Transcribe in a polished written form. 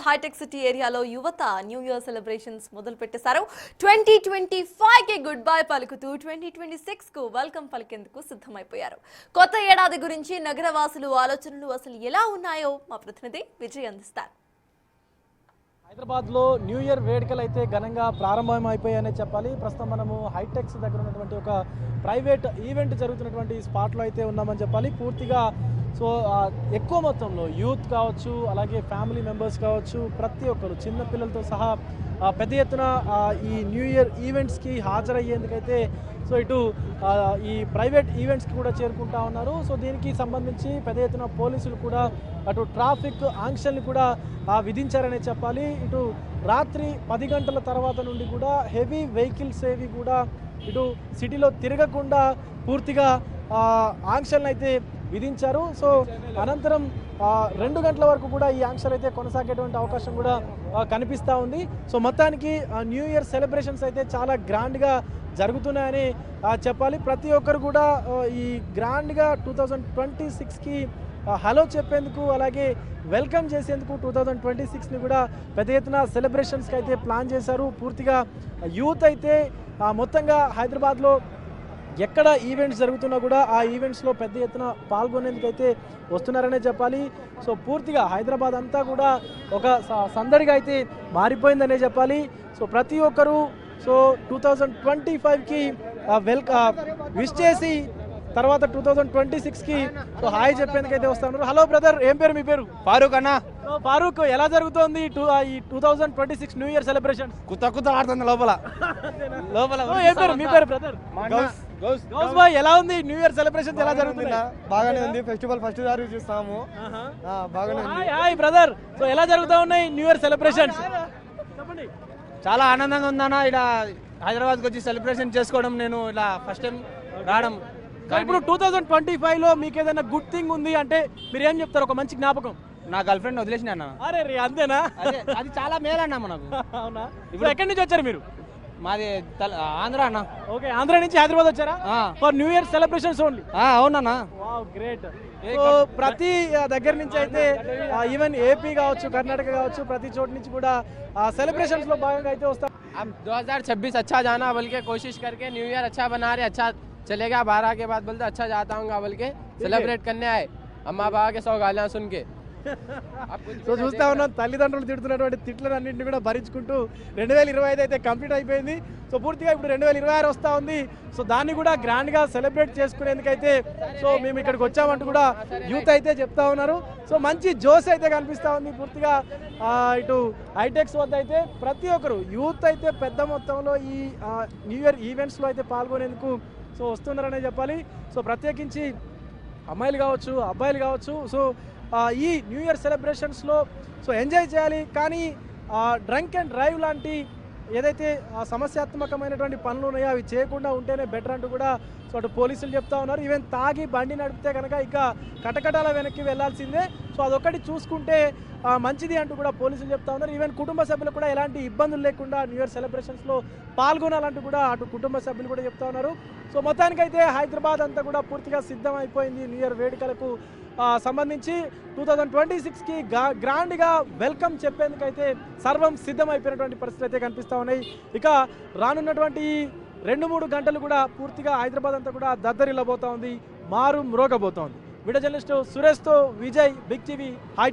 Hitech city ఏరియాలో యువత new year celebrations మొదలు పెట్టేశారు. 2025 కి గుడ్ బై పలుకుతూ 2026 కు వెల్కమ్ పలికేందుకు సిద్ధమైపోయారు. కొత్త ఏడాది గురించి నగరవాసులు ఆలోచనలు అసలు ఎలా ఉన్నాయో మా ప్రతినిధి విజయ్ అందిస్తారు. హైదరాబాద్లో న్యూ ఇయర్ వేడుకలు అయితే ఘనంగా ప్రారంభం అయిపోయాయనే చెప్పాలి. ప్రస్తుతం మనము హైటెక్స్ దగ్గర ఉన్నటువంటి ఒక ప్రైవేట్ ఈవెంట్ జరుగుతున్నటువంటి స్పాట్లో అయితే ఉన్నామని చెప్పాలి. పూర్తిగా ఎక్కువ మొత్తంలో యూత్ కావచ్చు, అలాగే ఫ్యామిలీ మెంబర్స్ కావచ్చు, ప్రతి ఒక్కరు చిన్నపిల్లలతో సహా పెద్ద ఎత్తున ఈ న్యూ ఇయర్ ఈవెంట్స్కి హాజరయ్యేందుకైతే ఇటు ఈ ప్రైవేట్ ఈవెంట్స్కి కూడా చేరుకుంటా ఉన్నారు. దీనికి సంబంధించి పెద్ద ఎత్తున పోలీసులు కూడా అటు ట్రాఫిక్ ఆంక్షల్ని కూడా విధించారనే చెప్పాలి. ఇటు రాత్రి 10 గంటల తర్వాత నుండి కూడా హెవీ వెహికల్స్ ఏవి కూడా ఇటు సిటీలో తిరగకుండా పూర్తిగా ఆంక్షలను అయితే విధించారు. అనంతరం 2 గంటల వరకు కూడా ఈ ఆంక్షలు అయితే కొనసాగేటువంటి అవకాశం కూడా కనిపిస్తూ ఉంది. మొత్తానికి న్యూ ఇయర్ సెలబ్రేషన్స్ అయితే చాలా గ్రాండ్గా జరుగుతున్నాయని చెప్పాలి. ప్రతి ఒక్కరు కూడా ఈ గ్రాండ్గా 2026కి హలో చెప్పేందుకు, అలాగే వెల్కమ్ చేసేందుకు 2026ని కూడా పెద్ద ఎత్తున సెలబ్రేషన్స్కి అయితే ప్లాన్ చేశారు. పూర్తిగా యూత్ అయితే మొత్తంగా హైదరాబాద్లో ఎక్కడ ఈవెంట్స్ జరుగుతున్నా కూడా ఆ ఈవెంట్స్లో పెద్ద ఎత్తున పాల్గొనేందుకు అయితే వస్తున్నారనే చెప్పాలి. పూర్తిగా హైదరాబాద్ అంతా కూడా ఒక సందడిగా అయితే మారిపోయిందనే చెప్పాలి. ప్రతి ఒక్కరూ 2025కి విష్ చేసి తర్వాత 2026కి హాయ్ చెప్పేందుకు అయితే వస్తున్నారు. హలో బ్రదర్, ఏం పేరు మీ పేరు? ఫారూక్ అన్న. ఫారూక్, ఎలా జరుగుతోంది ఈ 2026 న్యూ ఇయర్ సెలబ్రేషన్? కుత్త ఆడుతుంది లోపల. ఏం పేరు మీ పేరు బ్రదర్? గౌస్ భాయ్, ఎలా ఉంది న్యూ ఇయర్ సెలబ్రేషన్? ఎలా జరుగుతుంది? బాగానే ఉంది. ఫెస్టివల్ ఫస్ట్ సారి చూస్తాము. బాగానే ఉంది. హాయ్ బ్రదర్, ఎలా జరుగుతా ఉన్నాయి న్యూ ఇయర్ సెలబ్రేషన్స్? చెప్పండి. చాలా ఆనందంగా ఉందన్న. ఇలా హైదరాబాద్కి వచ్చి సెలబ్రేషన్ చేసుకోవడం, నేను ఇలా ఫస్ట్ టైం రావడం. ఇప్పుడు 2025లో మీకు ఏదైనా గుడ్ థింగ్ ఉంది అంటే మీరు ఏం చెప్తారు? ఒక మంచి జ్ఞాపకం. నా గర్ల్ ఫ్రెండ్ వదిలేసిన అన్న. అరే రే, అంతేనా? అది చాలా మేలన్నా మనకు. అవునా? ఇప్పుడు ఎక్కడి నుంచి వచ్చారు మీరు? మాది ఆంధ్ర అన్న. ఓకే, ఆంధ్ర నుంచి హైదరాబాద్ వచ్చారా for new year celebrations only? అవునన్నా. Wow, great. ప్రతి దగ్గర నుంచి అయితే ఈవెన్ ఏపీ కావచ్చు, కర్ణాటక కావచ్చు, ప్రతి చోటు నుంచి కూడా సెలబ్రేషన్స్ లో భాగంగా అయితే వస్తాం. 2026 अच्छा जाना बोल के कोशिश करके न्यू ईयर अच्छा बना रहे, अच्छा चलेगा. 12 के बाद बोलते अच्छा जाता हूँ बोल के सेलिब्रेट करने आए. अम्मा बाबा के 100 गालियाँ सुन के చూస్తా ఉన్నాం. తల్లిదండ్రులు తిడుతున్నటువంటి తిట్లన్నింటినీ కూడా భరించుకుంటూ 2025 అయితే కంప్లీట్ అయిపోయింది. పూర్తిగా ఇప్పుడు 2026 వస్తూ ఉంది. దాన్ని కూడా గ్రాండ్గా సెలబ్రేట్ చేసుకునేందుకైతే మేము ఇక్కడికి వచ్చామంటూ కూడా యూత్ అయితే చెప్తా ఉన్నారు. మంచి జోష్ అయితే కనిపిస్తూ ఉంది. పూర్తిగా ఇటు హైటెక్స్ వద్ద అయితే ప్రతి ఒక్కరు యూత్ అయితే పెద్ద మొత్తంలో ఈ న్యూ ఇయర్ ఈవెంట్స్లో అయితే పాల్గొనేందుకు వస్తున్నారనే చెప్పాలి. ప్రత్యేకించి అమ్మాయిలు కావచ్చు, అబ్బాయిలు కావచ్చు, ఈ న్యూ ఇయర్ సెలబ్రేషన్స్లో ఎంజాయ్ చేయాలి. కానీ డ్రంక్ అండ్ డ్రైవ్ లాంటి ఏదైతే సమస్యాత్మకమైనటువంటి పనులు ఉన్నాయో అవి చేయకుండా ఉంటేనే బెటర్ అంటూ కూడా అటు పోలీసులు చెప్తా ఉన్నారు. ఈవెన్ తాగి బండి నడిపితే కనుక ఇక కటకటాల వెనక్కి వెళ్లాల్సిందే. అదొక్కటి చూసుకుంటే మంచిది అంటూ కూడా పోలీసులు చెప్తా ఉన్నారు. ఈవెన్ కుటుంబ సభ్యులు కూడా ఎలాంటి ఇబ్బందులు లేకుండా న్యూ ఇయర్ సెలబ్రేషన్స్లో పాల్గొనాలంటూ కూడా అటు కుటుంబ సభ్యులు కూడా చెప్తా ఉన్నారు. మొత్తానికైతే హైదరాబాద్ అంతా కూడా పూర్తిగా సిద్ధం అయిపోయింది న్యూ ఇయర్ వేడుకలకు సంబంధించి. 2026కి గ్రాండ్గా వెల్కమ్ చెప్పేందుకైతే సర్వం సిద్ధం అయిపోయినటువంటి పరిస్థితులు అయితే కనిపిస్తూ ఉన్నాయి. ఇక రానున్నటువంటి 2-3 గంటలు కూడా పూర్తిగా హైదరాబాద్ అంతా కూడా దద్దరిల్లబోతా ఉంది, మారు మ్రోగబోతోంది. వీడియో జర్నలిస్టు సురేష్తో విజయ్, బిగ్ టీవీ, హై.